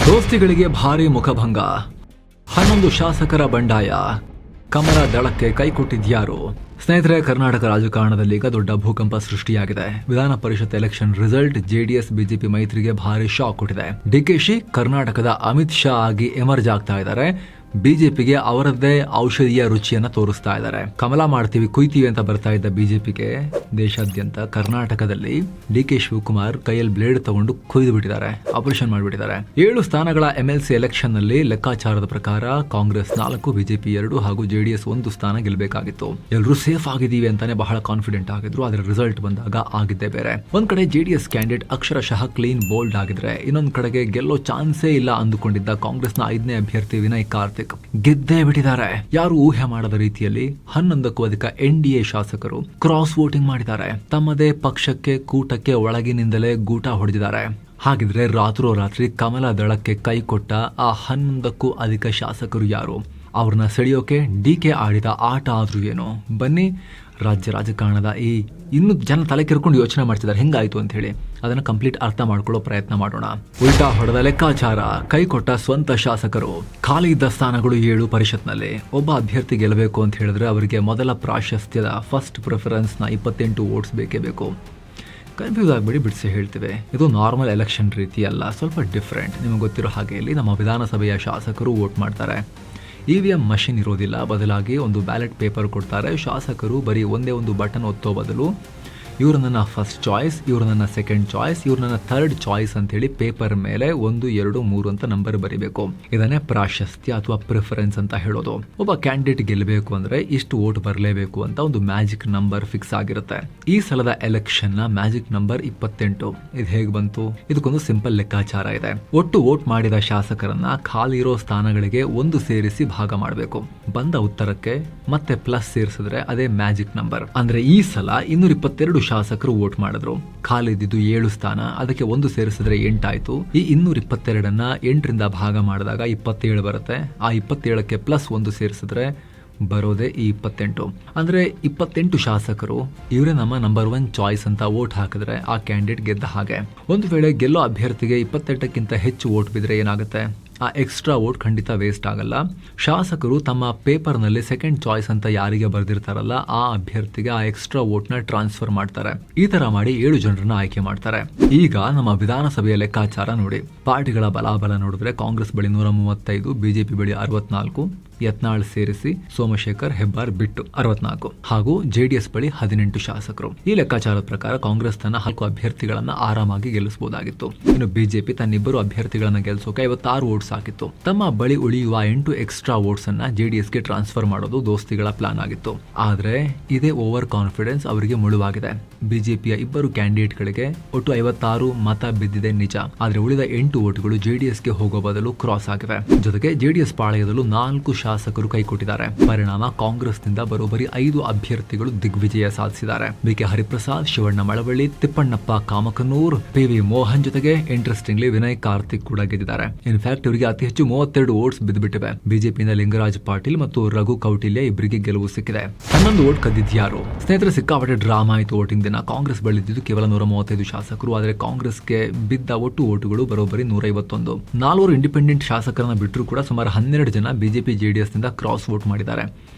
ದೋಸ್ತಿಗಳಿಗೆ ಭಾರಿ ಮುಖಭಂಗ, 11 ಶಾಸಕರ ಬಂಡಾಯ, ಕಮಲ ದಳಕ್ಕೆ ಕೈಕೊಟ್ಟಿದ್ಯಾರು? ಸ್ನೇಹಿತರೆ, ಕರ್ನಾಟಕ ರಾಜಕಾರಣದಲ್ಲಿ ಈಗ ದೊಡ್ಡ ಭೂಕಂಪ ಸೃಷ್ಟಿಯಾಗಿದೆ. ವಿಧಾನ ಪರಿಷತ್ ಎಲೆಕ್ಷನ್ ರಿಸಲ್ಟ್ ಜೆಡಿಎಸ್ ಬಿಜೆಪಿ ಮೈತ್ರಿಗೆ ಭಾರಿ ಶಾಕ್ ಕೊಟ್ಟಿದೆ. ಡಿಕೆಶಿ ಕರ್ನಾಟಕದ ಅಮಿತ್ ಶಾ ಆಗಿ ಎಮರ್ಜ್ ಆಗ್ತಾ ಇದ್ದಾರೆ. ಬಿಜೆಪಿಗೆ ಅವರದ್ದೇ ಔಷಧಿಯ ರುಚಿಯನ್ನ ತೋರಿಸ್ತಾ ಇದ್ದಾರೆ. ಕಮಲ ಮಾಡ್ತೀವಿ ಕುಯ್ತೀವಿ ಅಂತ ಬರ್ತಾ ಇದ್ದ ಬಿಜೆಪಿಗೆ ದೇಶಾದ್ಯಂತ ಕರ್ನಾಟಕದಲ್ಲಿ ಡಿಕೆ ಶಿವಕುಮಾರ್ ಕೈಯಲ್ಲಿ ಬ್ಲೇಡ್ ತಗೊಂಡು ಕೊಯ್ದು ಬಿಟ್ಟಿದ್ದಾರೆ, ಆಪರೇಷನ್ ಮಾಡಿಬಿಟ್ಟಿದ್ದಾರೆ. 7 ಸ್ಥಾನಗಳ MLC ಎಲೆಕ್ಷನ್ ನಲ್ಲಿ ಲೆಕ್ಕಾಚಾರದ ಪ್ರಕಾರ ಕಾಂಗ್ರೆಸ್ 4, ಬಿಜೆಪಿ 2 ಹಾಗೂ ಜೆಡಿಎಸ್ 1 ಸ್ಥಾನ ಗೆಲ್ಲಬೇಕಾಗಿತ್ತು. ಎಲ್ಲರೂ ಸೇಫ್ ಆಗಿದ್ದೀವಿ ಅಂತಾನೆ ಬಹಳ ಕಾನ್ಫಿಡೆಂಟ್ ಆಗಿದ್ರು. ಆದ್ರೆ ರಿಸಲ್ಟ್ ಬಂದಾಗ ಆಗಿದ್ದೇ ಬೇರೆ. ಒಂದ್ ಕಡೆ ಜೆಡಿಎಸ್ ಕ್ಯಾಂಡಿಡೇಟ್ ಅಕ್ಷರಶಃ ಕ್ಲೀನ್ ಬೋಲ್ಡ್ ಆಗಿದ್ರೆ, ಇನ್ನೊಂದ್ ಕಡೆಗೆ ಗೆಲ್ಲೋ ಚಾನ್ಸೇ ಇಲ್ಲ ಅಂದುಕೊಂಡಿದ್ದ ಕಾಂಗ್ರೆಸ್ನ 5ನೇ ಅಭ್ಯರ್ಥಿ ವಿನಯ್ ಕಾರ್ತಿಕ್ ಗೆದ್ದೇ ಬಿಟ್ಟಿದ್ದಾರೆ. ಯಾರು ಊಹೆ ಮಾಡದ ರೀತಿಯಲ್ಲಿ 11ಕ್ಕೂ ಅಧಿಕ NDA ಶಾಸಕರು ಕ್ರಾಸ್ ವೋಟಿಂಗ್ ಮಾಡಿದ್ದಾರೆ. ತಮ್ಮದೇ ಪಕ್ಷಕ್ಕೆ ಕೂಟಕ್ಕೆ ಒಳಗಿನಿಂದಲೇ ಗೂಟ ಹೊಡೆದಿದ್ದಾರೆ. ಹಾಗಿದ್ರೆ ರಾತ್ರೋರಾತ್ರಿ ಕಮಲ ದಳಕ್ಕೆ ಕೈ ಕೊಟ್ಟ ಆ 11ಕ್ಕೂ ಅಧಿಕ ಶಾಸಕರು ಯಾರು? ಅವ್ರನ್ನ ಸೆಳೆಯೋಕೆ ಡಿಕೆ ಆಡಿದ ಆಟ ಆದ್ರೂ ಏನು? ಬನ್ನಿ, ರಾಜ್ಯ ರಾಜಕಾರಣದ ಇನ್ನು ಜನ ತಲೆ ಕೆರ್ಕೊಂಡು ಯೋಚನೆ ಮಾಡ್ತಿದ್ದಾರೆ ಹೆಂಗಾಯ್ತು ಅಂತ ಹೇಳಿ. ಅದನ್ನ ಕಂಪ್ಲೀಟ್ ಅರ್ಥ ಮಾಡ್ಕೊಳ್ಳೋ ಪ್ರಯತ್ನ ಮಾಡೋಣ. ಉಲ್ಟಾ ಹೊಡೆದ ಲೆಕ್ಕಾಚಾರ, ಕೈ ಕೊಟ್ಟ ಸ್ವಂತ ಶಾಸಕರು, ಖಾಲಿ ಇದ್ದ ಸ್ಥಾನಗಳು 7 ಪರಿಷತ್ನಲ್ಲಿ. ಒಬ್ಬ ಅಭ್ಯರ್ಥಿ ಗೆಲ್ಲಬೇಕು ಅಂತ ಹೇಳಿದ್ರೆ ಅವರಿಗೆ ಮೊದಲ ಪ್ರಾಶಸ್ತ್ಯದ ಫಸ್ಟ್ ಪ್ರಿಫರೆನ್ಸ್ ನ 28 ವೋಟ್ಸ್ ಬೇಕೇ ಬೇಕು. ಕನ್ಫ್ಯೂಸ್ ಆಗಬೇಡಿ, ಬಿಡಿಸಿ ಹೇಳ್ತೇವೆ. ಇದು ನಾರ್ಮಲ್ ಎಲೆಕ್ಷನ್ ರೀತಿ ಅಲ್ಲ, ಸ್ವಲ್ಪ ಡಿಫ್ರೆಂಟ್. ನಿಮಗೆ ಗೊತ್ತಿರೋ ಹಾಗೆ ಇಲ್ಲಿ ನಮ್ಮ ವಿಧಾನಸಭೆಯ ಶಾಸಕರು ವೋಟ್ ಮಾಡ್ತಾರೆ. EVM ಮಷಿನ್ ಇರೋದಿಲ್ಲ, ಬದಲಾಗಿ ಒಂದು ಬ್ಯಾಲೆಟ್ ಪೇಪರ್ ಕೊಡ್ತಾರೆ. ಶಾಸಕರು ಬರೀ ಒಂದೇ ಒಂದು ಬಟನ್ ಒತ್ತೋ ಬದಲು ಇವರು ನನ್ನ ಫಸ್ಟ್ ಚಾಯ್ಸ್, ಇವರು ನನ್ನ ಸೆಕೆಂಡ್ ಚಾಯ್ಸ್, ಇವರು ನನ್ನ ಥರ್ಡ್ ಚಾಯ್ಸ್ ಅಂತ ಹೇಳಿ ಪೇಪರ್ ಮೇಲೆ 1, 2, 3 ಅಂತ ನಂಬರ್ ಬರೀಬೇಕು. ಇದನ್ನೇ ಪ್ರಾಶಸ್ತ್ಯ ಅಥವಾ ಪ್ರಿಫರೆನ್ಸ್ ಅಂತ ಹೇಳೋದು. ಒಬ್ಬ ಕ್ಯಾಂಡಿಡೇಟ್ ಗೆಲ್ಲಬೇಕು ಅಂದ್ರೆ ಇಷ್ಟು ವೋಟ್ ಬರಲೇಬೇಕು ಅಂತ ಒಂದು ಮ್ಯಾಜಿಕ್ ನಂಬರ್ ಫಿಕ್ಸ್ ಆಗಿರುತ್ತೆ. ಈ ಸಲದ ಎಲೆಕ್ಷನ್ ನ ಮ್ಯಾಜಿಕ್ ನಂಬರ್ 28. ಇದು ಹೇಗೆ ಬಂತು? ಇದಕ್ಕೊಂದು ಸಿಂಪಲ್ ಲೆಕ್ಕಾಚಾರ ಇದೆ. ಒಟ್ಟು ವೋಟ್ ಮಾಡಿದ ಶಾಸಕರನ್ನ ಖಾಲಿ ಇರೋ ಸ್ಥಾನಗಳಿಗೆ 1 ಸೇರಿಸಿ ಭಾಗ ಮಾಡಬೇಕು. ಬಂದ ಉತ್ತರಕ್ಕೆ ಮತ್ತೆ ಪ್ಲಸ್ ಸೇರಿಸಿದ್ರೆ ಅದೇ ಮ್ಯಾಜಿಕ್ ನಂಬರ್. ಅಂದ್ರೆ ಈ ಸಲ 222 ಶಾಸಕರು ವೋಟ್ ಮಾಡಿದ್ರು. ಖಾಲಿದ್ದು 7 ಸ್ಥಾನ, ಅದಕ್ಕೆ 1 ಸೇರಿಸಿದ್ರೆ 8 ಆಯ್ತು. ಈ 222 8ರಿಂದ ಭಾಗ ಮಾಡಿದಾಗ 27 ಬರುತ್ತೆ. ಆ 27ಕ್ಕೆ ಪ್ಲಸ್ 1 ಸೇರಿಸಿದ್ರೆ ಬರೋದೇ ಈ 28. ಅಂದ್ರೆ 28 ಶಾಸಕರು ಇವರೇ ನಮ್ಮ ನಂಬರ್ 1 ಚಾಯ್ಸ್ ಅಂತ ವೋಟ್ ಹಾಕಿದ್ರೆ ಆ ಕ್ಯಾಂಡಿಡೇಟ್ ಗೆದ್ದ ಹಾಗೆ. ಒಂದು ವೇಳೆ ಗೆಲ್ಲೋ ಅಭ್ಯರ್ಥಿಗೆ 28ಕ್ಕಿಂತ ಹೆಚ್ಚು ವೋಟ್ ಬಿದ್ರೆ ಏನಾಗುತ್ತೆ? ಆ ಎಕ್ಸ್ಟ್ರಾ ವೋಟ್ ಖಂಡಿತ ವೇಸ್ಟ್ ಆಗಲ್ಲ. ಶಾಸಕರು ತಮ್ಮ ಪೇಪರ್ನಲ್ಲಿ ಸೆಕೆಂಡ್ ಚಾಯ್ಸ್ ಅಂತ ಯಾರಿಗೆ ಬರೆದಿರ್ತಾರಲ್ಲ ಆ ಅಭ್ಯರ್ಥಿಗೆ ಆ ಎಕ್ಸ್ಟ್ರಾ ವೋಟ್ ನ ಟ್ರಾನ್ಸ್ಫರ್ ಮಾಡ್ತಾರೆ. ಈ ತರ ಮಾಡಿ 7 ಜನರನ್ನ ಆಯ್ಕೆ ಮಾಡ್ತಾರೆ. ಈಗ ನಮ್ಮ ವಿಧಾನಸಭೆಯ ಲೆಕ್ಕಾಚಾರ ನೋಡಿ. ಪಾರ್ಟಿಗಳ ಬಲಾಬಲ ನೋಡಿದ್ರೆ ಕಾಂಗ್ರೆಸ್ ಬಳಿ 135, ಬಿಜೆಪಿ ಬಳಿ 64, ಯತ್ನಾಳ್ ಸೇರಿಸಿ ಸೋಮಶೇಖರ್ ಹೆಬ್ಬಾರ್ ಬಿಟ್ಟು 64 ಹಾಗೂ ಜೆಡಿಎಸ್ ಬಳಿ 18 ಶಾಸಕರು. ಈ ಲೆಕ್ಕಾಚಾರದ ಪ್ರಕಾರ ಕಾಂಗ್ರೆಸ್ ತನ್ನ 4 ಅಭ್ಯರ್ಥಿಗಳನ್ನ ಆರಾಮಾಗಿ ಗೆಲ್ಲಿಸಬಹುದಾಗಿತ್ತು. ಇನ್ನು ಬಿಜೆಪಿ ತನ್ನಿಬ್ಬರು ಅಭ್ಯರ್ಥಿಗಳನ್ನ ಗೆಲ್ಲಿಸೋಕೆ 56 ವೋಟ್ಸ್ ಹಾಕಿತ್ತು. ತಮ್ಮ ಬಳಿ ಉಳಿಯುವ 8 ಎಕ್ಸ್ಟ್ರಾ ವೋಟ್ಸ್ ಅನ್ನ ಜೆಡಿಎಸ್ಗೆ ಟ್ರಾನ್ಸ್ಫರ್ ಮಾಡೋದು ದೋಸ್ತಿಗಳ ಪ್ಲಾನ್ ಆಗಿತ್ತು. ಆದ್ರೆ ಇದೇ ಓವರ್ ಕಾನ್ಫಿಡೆನ್ಸ್ ಅವರಿಗೆ ಮುಳುವಾಗಿದೆ. ಬಿಜೆಪಿಯ 2 ಕ್ಯಾಂಡಿಡೇಟ್ಗಳಿಗೆ ಒಟ್ಟು 56 ಮತ ಬಿದ್ದಿದೆ ನಿಜ. ಆದ್ರೆ ಉಳಿದ 8 ವೋಟ್ಗಳು ಜೆಡಿಎಸ್ಗೆ ಹೋಗೋ ಬದಲು ಕ್ರಾಸ್ ಆಗಿವೆ. ಜೊತೆಗೆ ಜೆಡಿಎಸ್ ಪಾಳೆಯದಲ್ಲೂ 4 ಶಾಸಕರು ಕೈಕೊಟ್ಟಿದ್ದಾರೆ. ಪರಿಣಾಮ ಕಾಂಗ್ರೆಸ್ನಿಂದ ಬರೋಬ್ಬರಿ 5 ಅಭ್ಯರ್ಥಿಗಳು ದಿಗ್ವಿಜಯ ಸಾಧಿಸಿದ್ದಾರೆ. BK ಹರಿಪ್ರಸಾದ್, ಶಿವಣ್ಣ ಮಳವಳ್ಳಿ, ತಿಪ್ಪಣ್ಣಪ್ಪ ಕಾಮಕನೂರ್, PV ಮೋಹನ್ ಜೊತೆಗೆ ಇಂಟ್ರೆಸ್ಟಿಂಗ್ಲಿ ವಿನಯ್ ಕಾರ್ತಿಕ್ ಕೂಡ ಗೆದ್ದಿದ್ದಾರೆ. ಇನ್ಫ್ಯಾಕ್ಟ್ ಇವರಿಗೆ ಅತಿ ಹೆಚ್ಚು 32 ವೋಟ್ಸ್ ಬಿದ್ದುಬಿಟ್ಟಿವೆ. ಬಿಜೆಪಿಯಿಂದ ಲಿಂಗರಾಜ್ ಪಾಟೀಲ್ ಮತ್ತು ರಘು ಕೌಟಿಲ್ಯ ಇಬ್ಬರಿಗೆ ಗೆಲುವು ಸಿಕ್ಕಿದೆ. 11 ವೋಟ್ ಕದ್ದಿದ್ಯಾರು? ಸ್ನೇಹಿತರೆ, ಸಿಕ್ಕಾಪಟ್ಟೆ ಡ್ರಾಮಾ ಆಯಿತು ವೋಟಿಂಗ್ ದಿನ. ಕಾಂಗ್ರೆಸ್ ಬಳಿದಿದ್ದು ಕೇವಲ 135 ಶಾಸಕರು. ಆದರೆ ಕಾಂಗ್ರೆಸ್ಗೆ ಬಿದ್ದ ಒಟ್ಟು ವೋಟುಗಳು ಬರೋಬ್ಬರಿ 151. 4 ಇಂಡಿಪೆಂಡೆಂಟ್ ಶಾಸಕರನ್ನ ಬಿಟ್ಟರು ಕೂಡ ಸುಮಾರು 12 ಜನ ಬಿಜೆಪಿ ಜೆಡಿಎಸ್ ನಿಂದ ಕ್ರಾಸ್ ವೋಟ್ ಮಾಡಿದ್ದಾರೆ.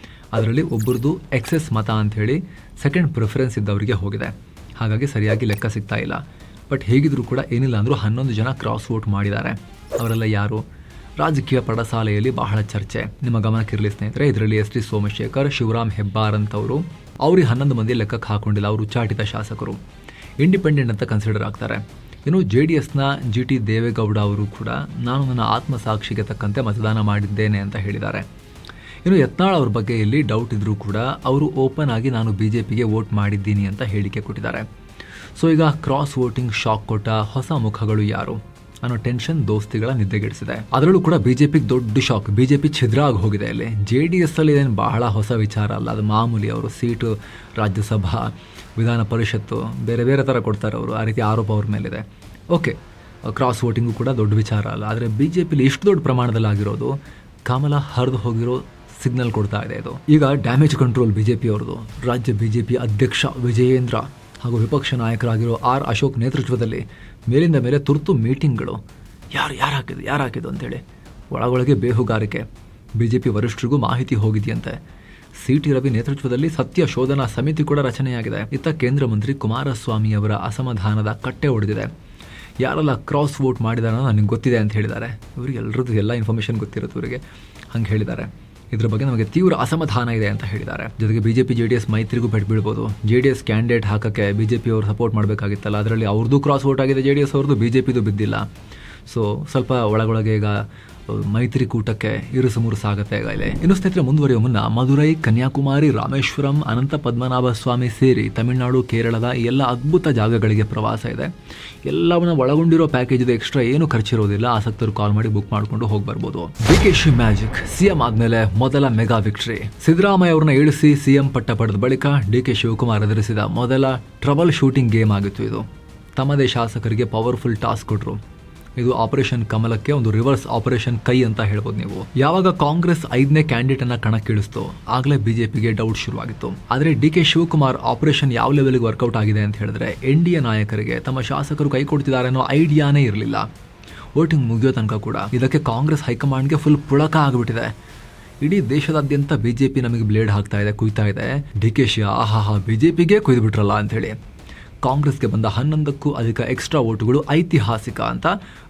ಅದರಲ್ಲಿ ಒಬ್ಬರದು ಎಕ್ಸೆಸ್ ಮತ ಅಂತ ಹೇಳಿ ಸೆಕೆಂಡ್ ಪ್ರಿಫರೆನ್ಸ್ ಇದ್ದವರಿಗೆ ಹೋಗಿದೆ. ಹಾಗಾಗಿ ಸರಿಯಾಗಿ ಲೆಕ್ಕ ಸಿಗ್ತಾ ಇಲ್ಲ. ಬಟ್ ಹೇಗಿದ್ರು ಕೂಡ ಏನಿಲ್ಲ ಅಂದ್ರೂ 11 ಜನ ಕ್ರಾಸ್ ವೋಟ್ ಮಾಡಿದ್ದಾರೆ. ಅವರೆಲ್ಲ ಯಾರು? ರಾಜಕೀಯ ಪಡಸಾಲೆಯಲ್ಲಿ ಬಹಳ ಚರ್ಚೆ. ನಿಮ್ಮ ಗಮನಕ್ಕಿರಲಿ ಸ್ನೇಹಿತರೆ, ಇದರಲ್ಲಿ SD ಸೋಮಶೇಖರ್, ಶಿವರಾಮ್ ಹೆಬ್ಬಾರ್ ಅಂತವರು ಅವ್ರಿಗೆ 11 ಮಂದಿ ಲೆಕ್ಕಕ್ಕೆ ಹಾಕೊಂಡಿಲ್ಲ. ಅವರು ಉಚ್ಚಾಟಿತ ಶಾಸಕರು, ಇಂಡಿಪೆಂಡೆಂಟ್ ಅಂತ ಕನ್ಸಿಡರ್ ಆಗ್ತಾರೆ. ಇನ್ನು JDSನ GT ದೇವೇಗೌಡ ಅವರು ಕೂಡ ನಾನು ನನ್ನ ಆತ್ಮಸಾಕ್ಷಿಗೆ ತಕ್ಕಂತೆ ಮತದಾನ ಮಾಡಿದ್ದೇನೆ ಅಂತ ಹೇಳಿದ್ದಾರೆ. ಇನ್ನು ಯತ್ನಾಳ್ ಅವ್ರ ಬಗ್ಗೆ ಇಲ್ಲಿ ಡೌಟ್ ಇದ್ರೂ ಕೂಡ ಅವರು ಓಪನ್ ಆಗಿ ನಾನು ಬಿಜೆಪಿಗೆ ವೋಟ್ ಮಾಡಿದ್ದೀನಿ ಅಂತ ಹೇಳಿಕೆ ಕೊಟ್ಟಿದ್ದಾರೆ. ಸೊ ಈಗ ಕ್ರಾಸ್ ವೋಟಿಂಗ್ ಶಾಕ್ ಕೊಟ್ಟ ಹೊಸ ಮುಖಗಳು ಯಾರು ಅನ್ನೋ ಟೆನ್ಷನ್ ದೋಸ್ತಿಗಳ ನಿದ್ದೆಗೆಡಿಸಿದೆ. ಅದರಲ್ಲೂ ಕೂಡ ಬಿಜೆಪಿಗೆ ದೊಡ್ಡ ಶಾಕ್. ಬಿಜೆಪಿ ಛಿದ್ರ ಆಗಿ ಹೋಗಿದೆ. ಇಲ್ಲಿ JDS ಅಲ್ಲಿ ಇದೇನು ಬಹಳ ಹೊಸ ವಿಚಾರ ಅಲ್ಲ, ಅದು ಮಾಮೂಲಿ. ಅವರು ಸೀಟು ರಾಜ್ಯಸಭಾ, ವಿಧಾನ ಪರಿಷತ್ತು ಬೇರೆ ಬೇರೆ ಥರ ಕೊಡ್ತಾರೆ ಅವರು. ಆ ರೀತಿ ಆರೋಪ ಅವ್ರ ಮೇಲಿದೆ. ಓಕೆ, ಕ್ರಾಸ್ ವೋಟಿಂಗು ಕೂಡ ದೊಡ್ಡ ವಿಚಾರ ಅಲ್ಲ. ಆದರೆ ಬಿಜೆಪಿಲಿ ಇಷ್ಟು ದೊಡ್ಡ ಪ್ರಮಾಣದಲ್ಲಿ ಆಗಿರೋದು ಕಮಲ ಹರಿದು ಹೋಗಿರೋ ಸಿಗ್ನಲ್ ಕೊಡ್ತಾ ಇದೆ. ಇದು ಈಗ ಡ್ಯಾಮೇಜ್ ಕಂಟ್ರೋಲ್ ಬಿಜೆಪಿ ಅವ್ರದ್ದು. ರಾಜ್ಯ ಬಿಜೆಪಿ ಅಧ್ಯಕ್ಷ ವಿಜಯೇಂದ್ರ ಹಾಗೂ ವಿಪಕ್ಷ ನಾಯಕರಾಗಿರೋ R ಅಶೋಕ್ ನೇತೃತ್ವದಲ್ಲಿ ಮೇಲಿಂದ ಮೇಲೆ ತುರ್ತು ಮೀಟಿಂಗ್ಗಳು. ಯಾರು ಹಾಕಿದ್ದು ಅಂತೇಳಿ ಒಳಗೊಳಗೆ ಬೇಹುಗಾರಿಕೆ. ಬಿಜೆಪಿ ವರಿಷ್ಠರಿಗೂ ಮಾಹಿತಿ ಹೋಗಿದೆಯಂತೆ. CT ರವಿ ನೇತೃತ್ವದಲ್ಲಿ ಸತ್ಯ ಶೋಧನಾ ಸಮಿತಿ ಕೂಡ ರಚನೆಯಾಗಿದೆ. ಇತ್ತ ಕೇಂದ್ರ ಮಂತ್ರಿ ಕುಮಾರಸ್ವಾಮಿ ಅವರ ಅಸಮಾಧಾನದ ಕಟ್ಟೆ ಒಡೆದಿದೆ. ಯಾರೆಲ್ಲ ಕ್ರಾಸ್ ವೋಟ್ ಮಾಡಿದಾರೋ ನನಗೆ ಗೊತ್ತಿದೆ ಅಂತ ಹೇಳಿದ್ದಾರೆ. ಇವರಿಗೆ ಎಲ್ಲರದ್ದು ಎಲ್ಲ ಇನ್ಫಾರ್ಮೇಷನ್ ಗೊತ್ತಿರುತ್ತೆ ಇವರಿಗೆ, ಹಂಗೆ ಹೇಳಿದ್ದಾರೆ. ಇದ್ರ ಬಗ್ಗೆ ನಮಗೆ ತೀವ್ರ ಅಸಮಾಧಾನ ಇದೆ ಅಂತ ಹೇಳಿದ್ದಾರೆ. ಜೊತೆಗೆ ಬಿಜೆಪಿ JDS ಮೈತ್ರಿಗೂ ಬೆಟ್ ಬೀಳ್ಬೋದು. JDS ಕ್ಯಾಂಡಿಡೇಟ್ ಹಾಕಕ್ಕೆ ಬಿಜೆಪಿ ಅವರು ಸಪೋರ್ಟ್ ಮಾಡಬೇಕಾಗಿತ್ತಲ್ಲ, ಅದರಲ್ಲಿ ಅವ್ರದ್ದು ಕ್ರಾಸ್ ವೋಟ್ ಆಗಿದೆ, JDS ಅವ್ರದ್ದು, ಬಿಜೆಪಿದು ಬಿದ್ದಿಲ್ಲ. ಸೊ ಸ್ವಲ್ಪ ಒಳಗೊಳಗೆ ಈಗ ಮೈತ್ರಿಕೂಟಕ್ಕೆ ಇರುಸು ಮುರುಸಾಗತ್ತೆ ಈಗ ಇಲ್ಲಿ. ಇನ್ನು ಸ್ನೇಹಿತರೆ, ಮುಂದುವರಿಯುವ ಮುನ್ನ ಮಧುರೈ, ಕನ್ಯಾಕುಮಾರಿ, ರಾಮೇಶ್ವರಂ, ಅನಂತ ಪದ್ಮನಾಭ ಸ್ವಾಮಿ ಸೇರಿ ತಮಿಳುನಾಡು, ಕೇರಳದ ಎಲ್ಲ ಅದ್ಭುತ ಜಾಗಗಳಿಗೆ ಪ್ರವಾಸ ಇದೆ. ಎಲ್ಲವನ್ನ ಒಳಗೊಂಡಿರೋ ಪ್ಯಾಕೇಜ್ ಇದೆ. ಎಕ್ಸ್ಟ್ರಾ ಏನು ಖರ್ಚಿರೋದಿಲ್ಲ. ಆಸಕ್ತರು ಕಾಲ್ ಮಾಡಿ ಬುಕ್ ಮಾಡಿಕೊಂಡು ಹೋಗಿ ಬರ್ಬೋದು. DKಶಿ ಮ್ಯಾಜಿಕ್. CM ಆದ್ಮೇಲೆ ಮೊದಲ ಮೆಗಾ ವಿಕ್ಟರಿ. ಸಿದ್ದರಾಮಯ್ಯ ಅವ್ರನ್ನ ಇಳಿಸಿ CM ಪಟ್ಟ ಪಡೆದ ಬಳಿಕ DK ಶಿವಕುಮಾರ್ ಎದುರಿಸಿದ ಮೊದಲ ಟ್ರಬಲ್ ಶೂಟಿಂಗ್ ಗೇಮ್ ಆಗಿತ್ತು ಇದು. ತಮ್ಮದೇ ಶಾಸಕರಿಗೆ ಪವರ್ಫುಲ್ ಟಾಸ್ಕ್ ಕೊಟ್ರು. ಇದು ಆಪರೇಷನ್ ಕಮಲಕ್ಕೆ ಒಂದು ರಿವರ್ಸ್ ಆಪರೇಷನ್ ಕೈ ಅಂತ ಹೇಳ್ಬೋದು ನೀವು. ಯಾವಾಗ ಕಾಂಗ್ರೆಸ್ 5ನೇ ಕ್ಯಾಂಡಿಡೇಟ್ ಅನ್ನ ಕಣಕ್ಕಿಳಿಸ್ತೋ ಆಗಲೇ ಬಿಜೆಪಿಗೆ ಡೌಟ್ ಶುರುವಾಗಿತ್ತು. ಆದರೆ DK ಶಿವಕುಮಾರ್ ಆಪರೇಷನ್ ಯಾವ ಲೆವೆಲ್ಗೆ ವರ್ಕೌಟ್ ಆಗಿದೆ ಅಂತ ಹೇಳಿದ್ರೆ, NDA ನಾಯಕರಿಗೆ ತಮ್ಮ ಶಾಸಕರು ಕೈ ಕೊಡ್ತಿದ್ದಾರೆ ಅನ್ನೋ ಐಡಿಯಾನೇ ಇರಲಿಲ್ಲ. ವೋಟಿಂಗ್ ಮುಗಿಯೋ ತನಕ ಕೂಡ ಇದಕ್ಕೆ ಕಾಂಗ್ರೆಸ್ ಹೈಕಮಾಂಡ್ಗೆ ಫುಲ್ ಪುಳಕ ಆಗಿಬಿಟ್ಟಿದೆ. ಇಡೀ ದೇಶದಾದ್ಯಂತ ಬಿಜೆಪಿ ನಮಗೆ ಬ್ಲೇಡ್ ಹಾಕ್ತಾ ಇದೆ, ಕುಯ್ತಾ ಇದೆ. DKಶಿ ಬಿಜೆಪಿಗೆ ಕುಯ್ದು ಬಿಟ್ರಲ್ಲ ಅಂತ ಹೇಳಿ ಕಾಂಗ್ರೆಸ್ಗೆ ಬಂದ 11ಕ್ಕೂ ಅಧಿಕ ಎಕ್ಸ್ಟ್ರಾ ವೋಟುಗಳು ಐತಿಹಾಸಿಕ ಅಂತ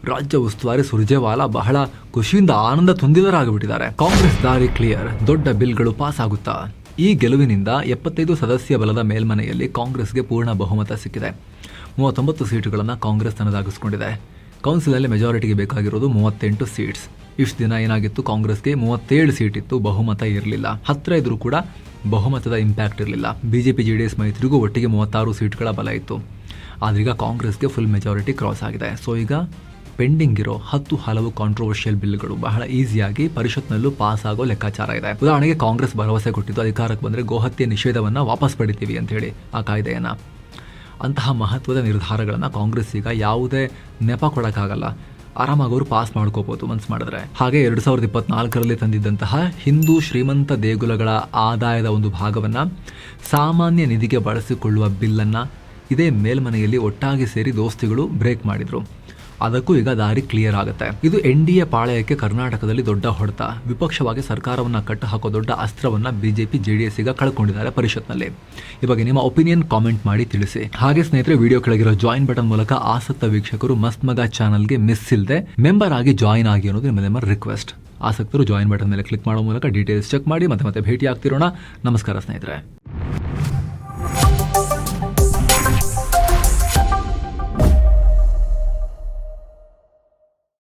ರಾಜ್ಯ ಉಸ್ತುವಾರಿ ಸುರ್ಜೇವಾಲಾ ಬಹಳ ಖುಷಿಯಿಂದ ಆನಂದ ತುಂದಿದರಾಗಿಬಿಟ್ಟಿದ್ದಾರೆ. ಕಾಂಗ್ರೆಸ್ ದಾರಿ ಕ್ಲಿಯರ್, ದೊಡ್ಡ ಬಿಲ್ಗಳು ಪಾಸ್ ಆಗುತ್ತಾ? ಈ ಗೆಲುವಿನಿಂದ 75 ಸದಸ್ಯ ಬಲದ ಮೇಲ್ಮನೆಯಲ್ಲಿ ಕಾಂಗ್ರೆಸ್ಗೆ ಪೂರ್ಣ ಬಹುಮತ ಸಿಕ್ಕಿದೆ. 39 ಸೀಟುಗಳನ್ನು ಕಾಂಗ್ರೆಸ್ ತನ್ನದಾಗಿಸ್ಕೊಂಡಿದೆ. ಕೌನ್ಸಿಲಲ್ಲಿ ಮೆಜಾರಿಟಿಗೆ ಬೇಕಾಗಿರೋದು 38 ಸೀಟ್ಸ್. ಇಷ್ಟು ದಿನ ಏನಾಗಿತ್ತು, ಕಾಂಗ್ರೆಸ್ಗೆ 37 ಸೀಟ್ ಇತ್ತು, ಬಹುಮತ ಇರಲಿಲ್ಲ. ಹತ್ತಿರ ಇದ್ರೂ ಕೂಡ ಬಹುಮತದ ಇಂಪ್ಯಾಕ್ಟ್ ಇರಲಿಲ್ಲ. ಬಿಜೆಪಿ JDS ಮೈತ್ರಿಗೂ ಒಟ್ಟಿಗೆ 36 ಸೀಟ್ಗಳ ಬಲ ಇತ್ತು. ಆದ್ರೀಗ ಕಾಂಗ್ರೆಸ್ಗೆ ಫುಲ್ ಮೆಜಾರಿಟಿ ಕ್ರಾಸ್ ಆಗಿದೆ. ಸೊ ಈಗ ಪೆಂಡಿಂಗ್ ಇರೋ 10 ಹಲವು ಕಾಂಟ್ರವರ್ಷಿಯಲ್ ಬಿಲ್ಗಳು ಬಹಳ ಈಸಿಯಾಗಿ ಪರಿಷತ್ನಲ್ಲೂ ಪಾಸ್ ಆಗೋ ಲೆಕ್ಕಾಚಾರ ಇದೆ. ಉದಾಹರಣೆಗೆ ಕಾಂಗ್ರೆಸ್ ಭರವಸೆ ಕೊಟ್ಟಿದ್ದು ಅಧಿಕಾರಕ್ಕೆ ಬಂದರೆ ಗೋಹತ್ಯೆ ನಿಷೇಧವನ್ನು ವಾಪಸ್ ಪಡಿತೀವಿ ಅಂತ ಹೇಳಿ ಆ ಕಾಯ್ದೆಯನ್ನು. ಅಂತಹ ಮಹತ್ವದ ನಿರ್ಧಾರಗಳನ್ನು ಕಾಂಗ್ರೆಸ್ ಈಗ ಯಾವುದೇ ನೆಪ ಕೊಡೋಕ್ಕಾಗಲ್ಲ, ಆರಾಮಾಗಿ ಅವರು ಪಾಸ್ ಮಾಡ್ಕೋಬಹುದು ಮನ್ಸು ಮಾಡಿದ್ರೆ. ಹಾಗೆ 2024ರಲ್ಲಿ ತಂದಿದ್ದಂತಹ ಹಿಂದೂ ಶ್ರೀಮಂತ ದೇಗುಲಗಳ ಆದಾಯದ ಒಂದು ಭಾಗವನ್ನ ಸಾಮಾನ್ಯ ನಿಧಿಗೆ ಬಳಸಿಕೊಳ್ಳುವ ಬಿಲ್ಲನ್ನ ಇದೇ ಮೇಲ್ಮನೆಯಲ್ಲಿ ಒಟ್ಟಾಗಿ ಸೇರಿ ದೋಸ್ತಿಗಳು ಬ್ರೇಕ್ ಮಾಡಿದ್ರು. ಅದಕ್ಕೂ ಈಗ ದಾರಿ ಕ್ಲಿಯರ್ ಆಗುತ್ತೆ. ಇದು NDA ಪಾಳಯಕ್ಕೆ ಕರ್ನಾಟಕದಲ್ಲಿ ದೊಡ್ಡ ಹೊಡೆತ. ವಿಪಕ್ಷವಾಗಿ ಸರ್ಕಾರವನ್ನ ಕಟ್ಟು ಹಾಕೋ ದೊಡ್ಡ ಅಸ್ತ್ರವನ್ನ ಬಿಜೆಪಿ JDS ಈಗ ಕಳ್ಕೊಂಡಿದ್ದಾರೆ ಪರಿಷತ್ನಲ್ಲಿ. ಈ ಬಗ್ಗೆ ನಿಮ್ಮ ಒಪಿನಿಯನ್ ಕಾಮೆಂಟ್ ಮಾಡಿ ತಿಳಿಸಿ. ಹಾಗೆ ಸ್ನೇಹಿತರೆ, ವಿಡಿಯೋ ಕೆಳಗಿರೋ ಜಾಯಿನ್ ಬಟನ್ ಮೂಲಕ ಆಸಕ್ತ ವೀಕ್ಷಕರು ಮಸ್ತ್ ಮಗ ಚಾನಲ್ಗೆ ಮಿಸ್ ಇಲ್ಲದೆ ಮೆಂಬರ್ ಆಗಿ ಜಾಯಿನ್ ಆಗಿ ಅನ್ನೋದು ನಿಮ್ಮ ರಿಕ್ವೆಸ್ಟ್. ಆಸಕ್ತರು ಜಾಯಿನ್ ಬಟನ್ ಮೇಲೆ ಕ್ಲಿಕ್ ಮಾಡೋ ಮೂಲಕ ಡೀಟೇಲ್ಸ್ ಚೆಕ್ ಮಾಡಿ ಮತ್ತೆ ಭೇಟಿ ಆಗ್ತಿರೋಣ. ನಮಸ್ಕಾರ ಸ್ನೇಹಿತರೆ.